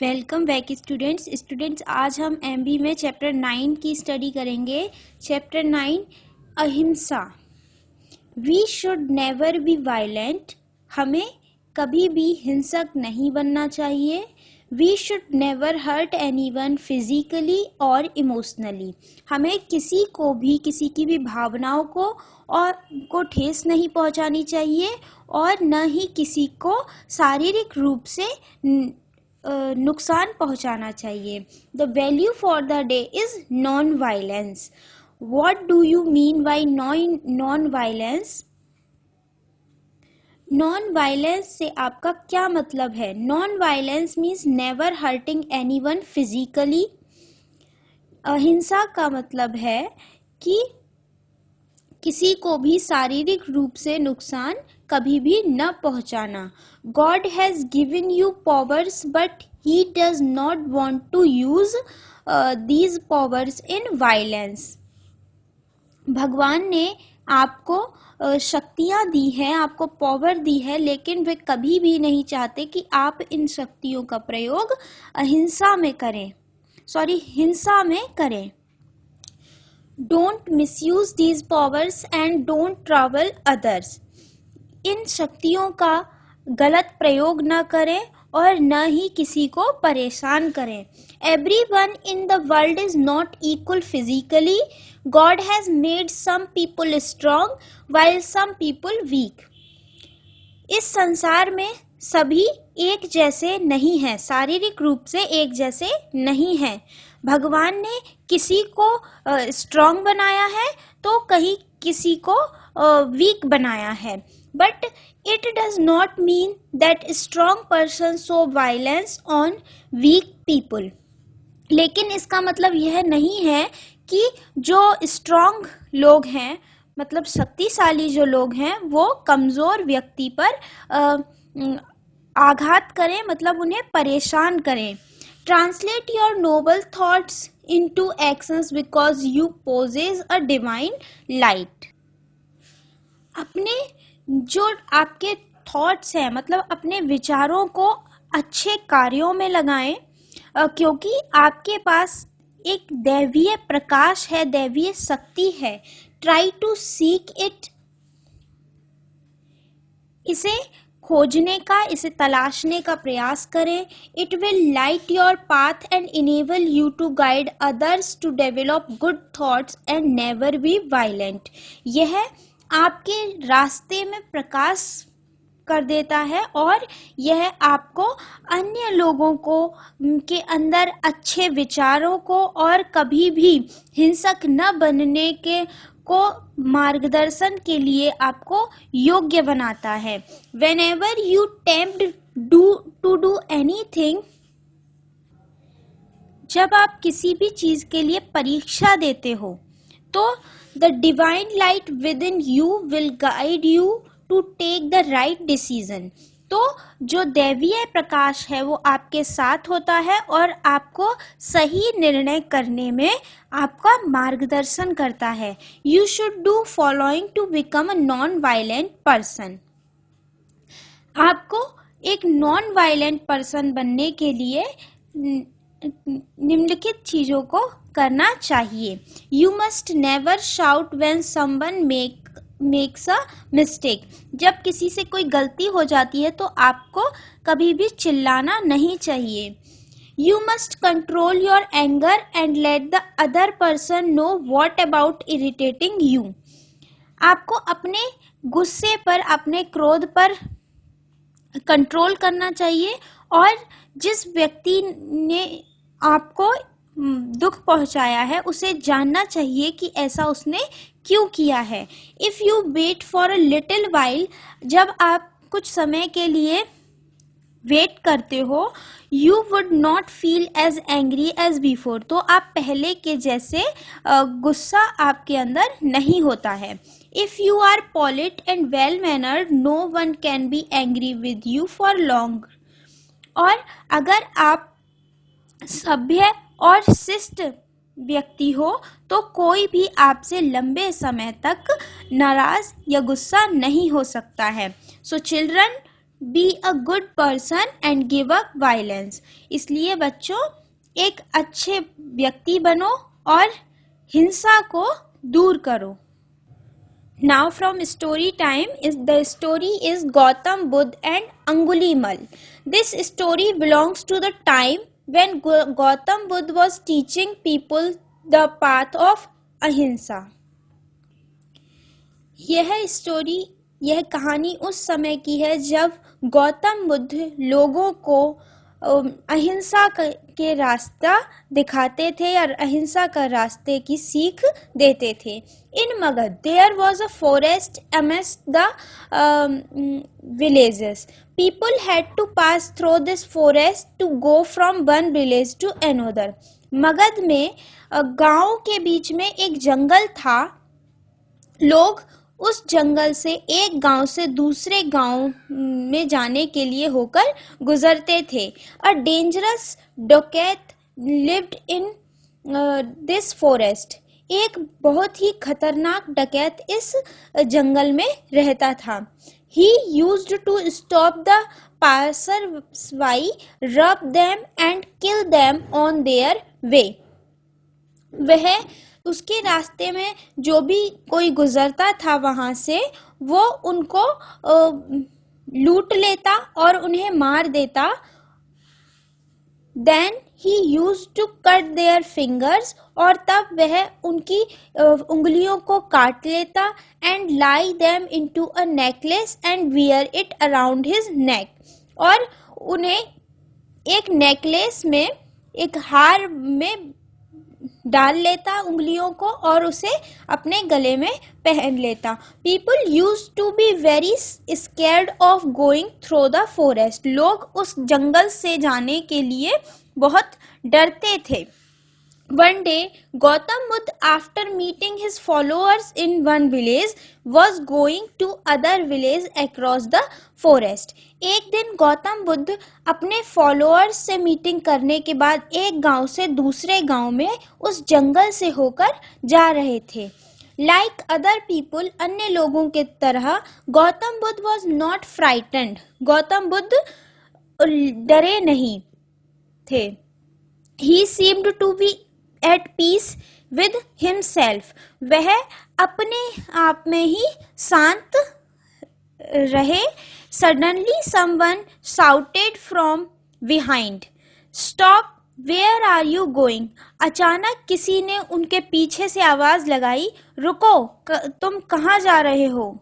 Welcome back students आज हम MB में चैप्टर 9 की स्टडी करेंगे। Chapter 9 ahimsa. We should never be violent. हमें कभी भी हिंसक नहीं बनना चाहिए। We should never hurt anyone physically और इमोशनली। हमें किसी को भी, किसी की भी भावनाओं को ठेस नहीं पहुंचानी चाहिए और न ही किसी को शारीरिक रूप से नुकसान पहुंचाना चाहिए। The value for the day is non violence. What do you mean by non violence? Non violence से आपका क्या मतलब है? Non violence means never hurting anyone physically. अहिंसा का मतलब है कि किसी को भी शारीरिक रूप से नुकसान कभी भी न पहुंचाना। God has given you powers, but He does not want to use these powers in violence. भगवान ने आपको शक्तियां दी हैं, आपको पावर दी है, लेकिन वे कभी भी नहीं चाहते कि आप इन शक्तियों का प्रयोग हिंसा में करें। Don't misuse these powers and don't trouble others. इन शक्तियों का गलत प्रयोग न करें और न ही किसी को परेशान करें। Everyone in the world is not equal physically. God has made some people strong while some people weak. इस संसार में सभी एक जैसे नहीं हैं, शारीरिक रूप से एक जैसे नहीं हैं। भगवान ने किसी को स्ट्रॉन्ग बनाया है तो कहीं किसी को वीक बनाया है। But it does not mean that strong person show violence on weak people. लेकिन इसका मतलब यह नहीं है कि जो स्ट्रॉन्ग लोग हैं, मतलब शक्तिशाली जो लोग हैं, वो कमज़ोर व्यक्ति पर आघात करें, मतलब उन्हें परेशान करें। Translate your Nobel thoughts into actions because you possess a divine light. अपने जो आपके थॉट्स हैं, मतलब अपने विचारों को अच्छे कार्यों में लगाएं, क्योंकि आपके पास एक दैवीय प्रकाश है, दैवीय शक्ति है। Try to seek it. इसे खोजने का, इसे तलाशने का प्रयास करें। It will light your path and enable you to guide others to develop good thoughts and never be violent. यह आपके रास्ते में प्रकाश कर देता है और यह आपको अन्य लोगों को के अंदर अच्छे विचारों को और कभी भी हिंसक न बनने को मार्गदर्शन के लिए आपको योग्य बनाता है। Whenever you tempt to do anything, जब आप किसी भी चीज के लिए परीक्षा देते हो तो the divine light within you will guide you to take the right decision. तो जो दैवीय प्रकाश है वो आपके साथ होता है और आपको सही निर्णय करने में आपका मार्गदर्शन करता है। You should do following to become a non-violent person. आपको एक नॉन वायलेंट पर्सन बनने के लिए निम्नलिखित चीजों को करना चाहिए। You must never shout when someone makes a mistake. जब किसी से कोई गलती हो जाती है तो आपको कभी भी चिल्लाना नहीं चाहिए। You must control your anger and let the other person know what about irritating you. आपको अपने गुस्से पर, अपने क्रोध पर कंट्रोल करना चाहिए और जिस व्यक्ति ने आपको दुख पहुंचाया है उसे जानना चाहिए कि ऐसा उसने क्यों किया है। If you wait for a little while, जब आप कुछ समय के लिए वेट करते हो, you would not feel as angry as before. तो आप पहले के जैसे गुस्सा आपके अंदर नहीं होता है। If you are polite and well mannered, no one can be angry with you for long. और अगर आप सभ्य और शिष्ट व्यक्ति हो तो कोई भी आपसे लंबे समय तक नाराज या गुस्सा नहीं हो सकता है। So children, be a good person and give up violence. इसलिए बच्चों एक अच्छे व्यक्ति बनो और हिंसा को दूर करो। Now from story time is the story is Gautam Buddha and Angulimal. This story belongs to the time when Gautam Buddha was teaching people the path of अहिंसा। यह कहानी उस समय की है जब गौतम बुद्ध लोगों को अहिंसा के रास्ता दिखाते थे और अहिंसा का रास्ते की सीख देते थे। In Magadh there was a forest amidst the villages. People had to pass through this forest to go from one village to another. Magadh में गांव के बीच में एक जंगल था। लोग उस जंगल से एक गांव से दूसरे गांव में जाने के लिए होकर गुजरते थे। अ डेंजरस डकैत लिव्ड इन दिस फॉरेस्ट। एक बहुत ही खतरनाक डकैत इस जंगल में रहता था। He used to stop the passersby, rob them and kill them on their way. वह उसके रास्ते में जो भी कोई गुजरता था वहां से वो उनको लूट लेता और उन्हें मार देता। Then he used to cut their fingers और तब वह उनकी उंगलियों को काट लेता and lie them into a necklace and wear it around his neck और उन्हें एक नेकलेस में एक हार में डाल लेता उंगलियों को और उसे अपने गले में पहन लेता। People used to be very scared of going through the forest. लोग उस जंगल से जाने के लिए बहुत डरते थे। One day, Gautam Buddha, after meeting his followers in one village, was going to other village across the forest. एक दिन गौतम बुद्ध अपने फॉलोअर्स से मीटिंग करने के बाद एक गांव से दूसरे गांव में उस जंगल से होकर जा रहे थे। Like other people, अन्य लोगों के तरह Gautam Buddha was not frightened. Gautam Buddha डरे नहीं थे। He seemed to be at peace with himself. वह अपने आप में ही शांत रहे। Suddenly someone shouted from behind, "Stop! Where are you going?" अचानक किसी ने उनके पीछे से आवाज लगाई, रुको, तुम कहाँ जा रहे हो?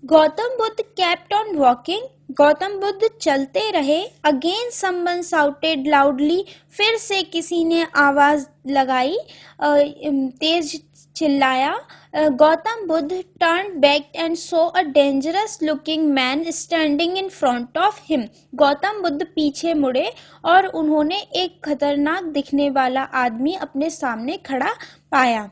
Gautam Buddha kept on walking. Gautam Buddha चलते रहे। Again someone shouted loudly. फिर से किसी ने आवाज लगाई, तेज चिल्लाया। Gautam Buddha turn back and saw a dangerous looking man standing in front of him. Gautam Buddha पीछे मुड़े और उन्होंने एक खतरनाक दिखने वाला आदमी अपने सामने खड़ा पाया।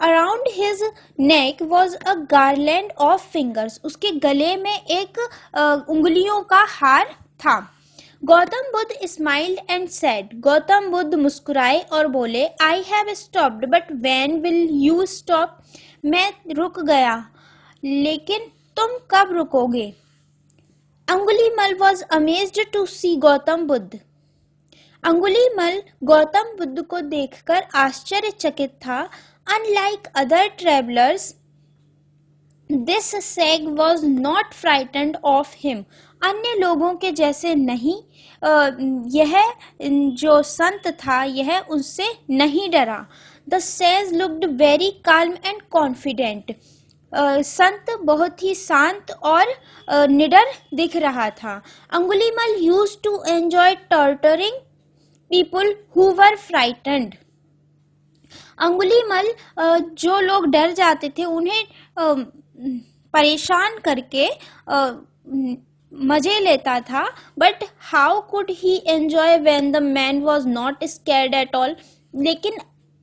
Around his neck was a garland of fingers. उसके गले में एक उंगलियों का हार था। Gautam Buddha smiled and said, Gautam Buddha मुस्कुराए और बोले, I have stopped, but when will you stop? मैं रुक गया, लेकिन तुम कब रुकोगे? अंगुलीमल was amazed to see Gautam Buddha. अंगुलीमल Gautam Buddha को देखकर आश्चर्यचकित था। Unlike other travelers, this sage was not frightened of him. अन्य लोगों के जैसे नहीं, यह जो संत था यह उससे नहीं डरा। The sage looked very calm and confident. संत बहुत ही शांत और निडर दिख रहा था। अंगुलीमल used to enjoy torturing people who were frightened. अंगुलीमल जो लोग डर जाते थे उन्हें परेशान करके मजे लेता था। But how could he enjoy when the man was not scared at all. लेकिन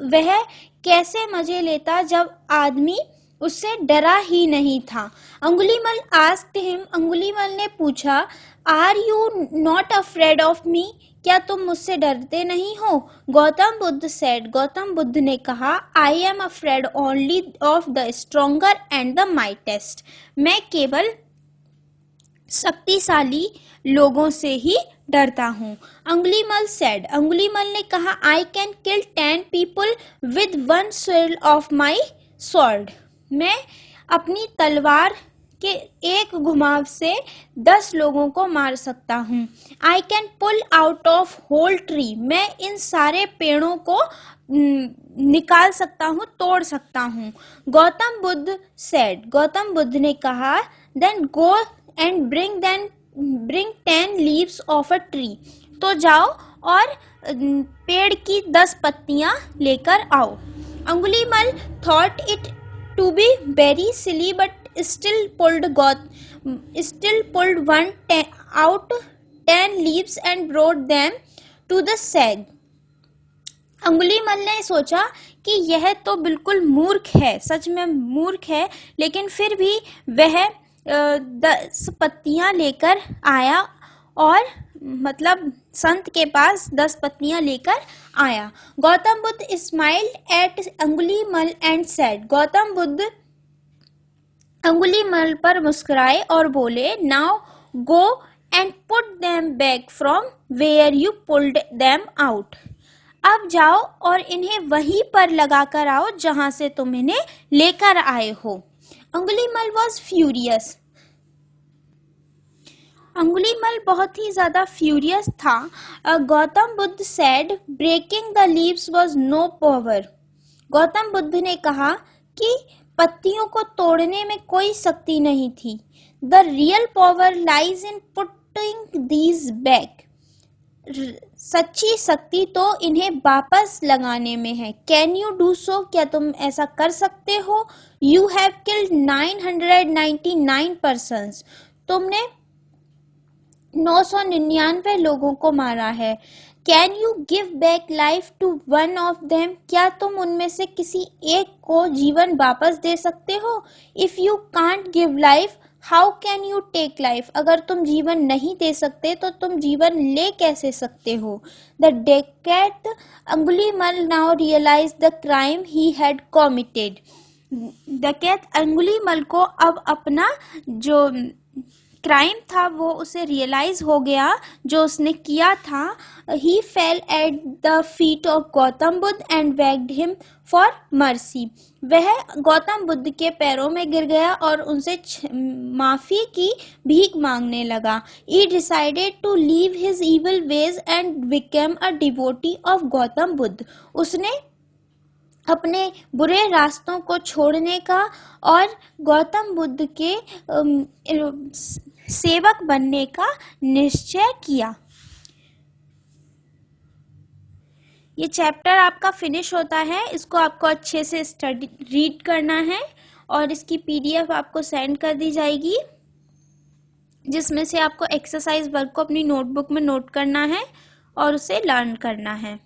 वह कैसे मजे लेता जब आदमी उससे डरा ही नहीं था। अंगुलीमल आस्क्ड हिम, अंगुलीमल ने पूछा, are you not afraid of me? क्या तुम मुझसे डरते नहीं हो? गौतम बुद्ध सेड, गौतम बुद्ध ने कहा, I am afraid only of the stronger and the mightiest. मैं केवल शक्तिशाली लोगों से ही डरता हूँ। अंगुलीमल सेड, अंगुलीमल ने कहा, I can kill 10 people with 1 swirl of my sword. मैं अपनी तलवार के एक घुमाव से 10 लोगों को मार सकता हूँ। I can pull out of whole tree, मैं इन सारे पेड़ों को निकाल सकता हूँ, तोड़ सकता हूँ। गौतम बुद्ध सेड, गौतम बुद्ध ने कहा, then go and bring 10 leaves of a tree, तो जाओ और पेड़ की 10 पत्तियां लेकर आओ। Angulimal thought it to be very silly but still pulled out 10 leaves and brought them to the sag. अंगुलीमल ने सोचा कि यह तो बिल्कुल मूर्ख है, सच में मूर्ख है, लेकिन फिर भी वह 10 पत्तियां लेकर आया और मतलब संत के पास 10 पत्तियां लेकर आया। Gautam Buddha smiled at Angulimal and said, Gautam Buddha Angulimal पर मुस्कुराए और बोले, now go and put them back from where you pulled them out, अब जाओ और इन्हें वहीं पर लगा कर आओ जहां से तुम इन्हें लेकर आए हो। अंगुलीमल वॉज फ्यूरियस, अंगुलीमल बहुत ही ज्यादा फ्यूरियस था। Gautam Buddha said, breaking the leaves was no power, Gautam Buddha ने कहा कि पत्तियों को तोड़ने में कोई शक्ति नहीं थी। The real power lies in putting these back, सच्ची शक्ति तो इन्हें वापस लगाने में है। कैन यू डू सो, क्या तुम ऐसा कर सकते हो? यू हैव किल्ड 999 पर्सन्स, तुमने 999 लोगों को मारा है। Can you give back life to one of them, क्या तुम उनमें से किसी एक को जीवन वापस दे सकते हो? If you can't give life how can you take life, अगर तुम जीवन नहीं दे सकते तो तुम जीवन ले कैसे सकते हो? The dacoit Angulimal now realize the crime he had committed, डकैत अंगुलीमल को अब अपना जो क्राइम था वो उसे रियलाइज हो गया जो उसने किया था। He fell at the feet of Gautam Buddha and begged him for mercy, वह गौतम बुद्ध के पैरों में गिर गया और उनसे माफी की भीख मांगने लगा। He decided to leave his evil ways and became a devotee of Gautam Buddha, उसने अपने बुरे रास्तों को छोड़ने का और गौतम बुद्ध के सेवक बनने का निश्चय किया। ये चैप्टर आपका फिनिश होता है, इसको आपको अच्छे से रीड करना है और इसकी PDF आपको सेंड कर दी जाएगी, जिसमें से आपको एक्सरसाइज वर्क को अपनी नोटबुक में नोट करना है और उसे लर्न करना है।